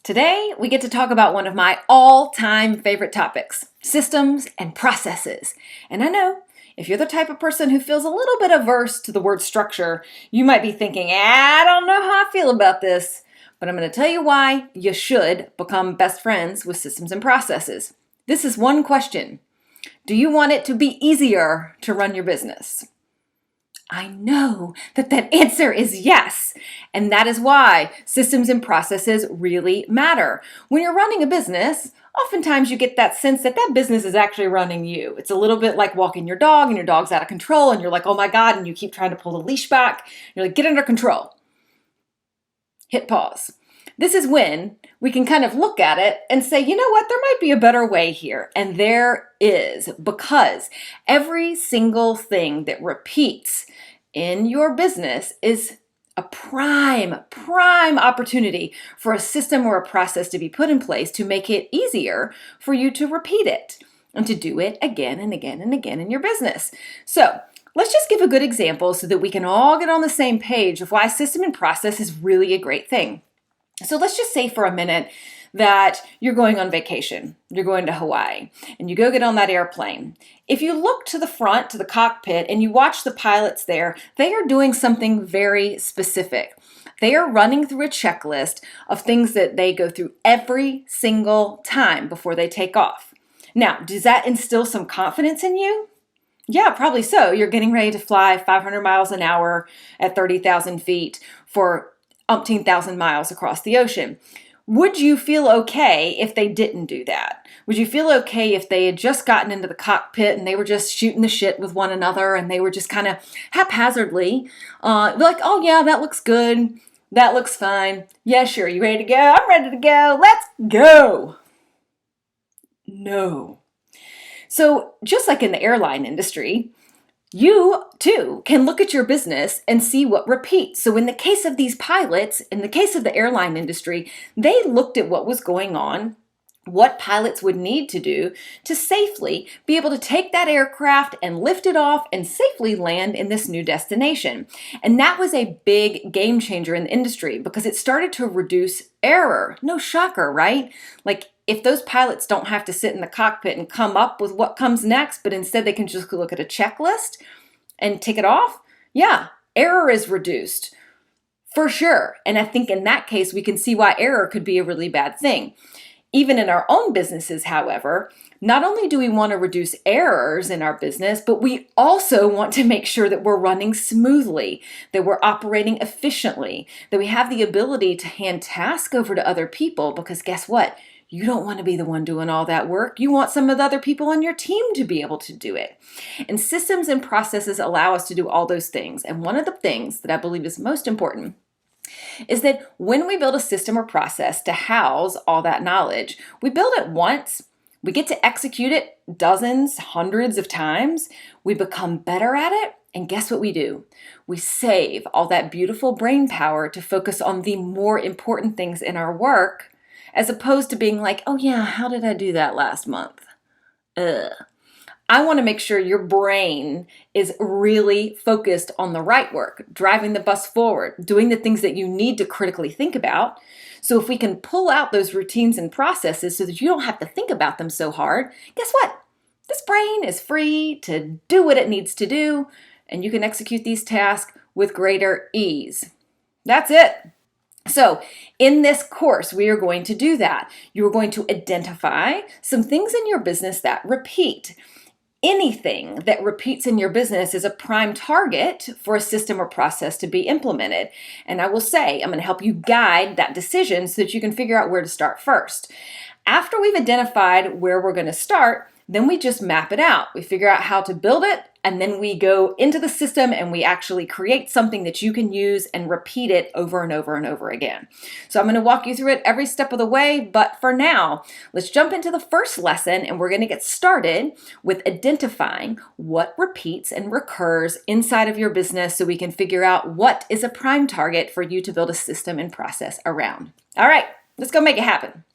Today, we get to talk about one of my all-time favorite topics, systems and processes. And I know, if you're the type of person who feels a little bit averse to the word structure, you might be thinking, I don't know how I feel about this. But I'm going to tell you why you should become best friends with systems and processes. This is one question. Do you want it to be easier to run your business? I know that answer is yes. And that is why systems and processes really matter. When you're running a business, oftentimes you get that sense that business is actually running you. It's a little bit like walking your dog and your dog's out of control and you're like, oh my God, and you keep trying to pull the leash back. You're like, get under control. Hit pause. This is when we can kind of look at it and say, you know what, there might be a better way here. And there is, because every single thing that repeats in your business is a prime opportunity for a system or a process to be put in place to make it easier for you to repeat it and to do it again and again and again in your business. So let's just give a good example so that we can all get on the same page of why system and process is really a great thing. So let's just say for a minute that you're going on vacation. You're going to Hawaii and you go get on that airplane. If you look to the front, to the cockpit, and you watch the pilots there, they are doing something very specific. They are running through a checklist of things that they go through every single time before they take off. Now, does that instill some confidence in you? Yeah, probably so. You're getting ready to fly 500 miles an hour at 30,000 feet for umpteen thousand miles across the ocean. Would you feel okay if they didn't do that? Would you feel okay if they had just gotten into the cockpit and they were just shooting the shit with one another and they were just kind of haphazardly like, oh yeah, that looks good. That looks fine. Yeah, sure. You ready to go? I'm ready to go. Let's go. No. So just like in the airline industry, you too can look at your business and see what repeats. So in the case of these pilots, in the case of the airline industry, they looked at what was going on, what pilots would need to do to safely be able to take that aircraft and lift it off and safely land in this new destination. And that was a big game changer in the industry because it started to reduce error. No shocker, right? Like if those pilots don't have to sit in the cockpit and come up with what comes next, but instead they can just look at a checklist and tick it off, yeah, error is reduced for sure. And I think in that case, we can see why error could be a really bad thing. Even in our own businesses, however, not only do we want to reduce errors in our business, but we also want to make sure that we're running smoothly, that we're operating efficiently, that we have the ability to hand tasks over to other people, because guess what? You don't want to be the one doing all that work. You want some of the other people on your team to be able to do it. And systems and processes allow us to do all those things. And one of the things that I believe is most important is that when we build a system or process to house all that knowledge, we build it once, we get to execute it dozens, hundreds of times, we become better at it, and guess what we do? We save all that beautiful brain power to focus on the more important things in our work, as opposed to being like, oh yeah, how did I do that last month? I want to make sure your brain is really focused on the right work, driving the bus forward, doing the things that you need to critically think about. So if we can pull out those routines and processes so that you don't have to think about them so hard, guess what? This brain is free to do what it needs to do, and you can execute these tasks with greater ease. That's it. So in this course, we are going to do that. You are going to identify some things in your business that repeat. Anything that repeats in your business is a prime target for a system or process to be implemented. And I will say, I'm going to help you guide that decision so that you can figure out where to start first. After we've identified where we're going to start, then we just map it out. We figure out how to build it, and then we go into the system and we actually create something that you can use and repeat it over and over and over again. So I'm going to walk you through it every step of the way, but for now, let's jump into the first lesson and we're going to get started with identifying what repeats and recurs inside of your business so we can figure out what is a prime target for you to build a system and process around. All right, let's go make it happen.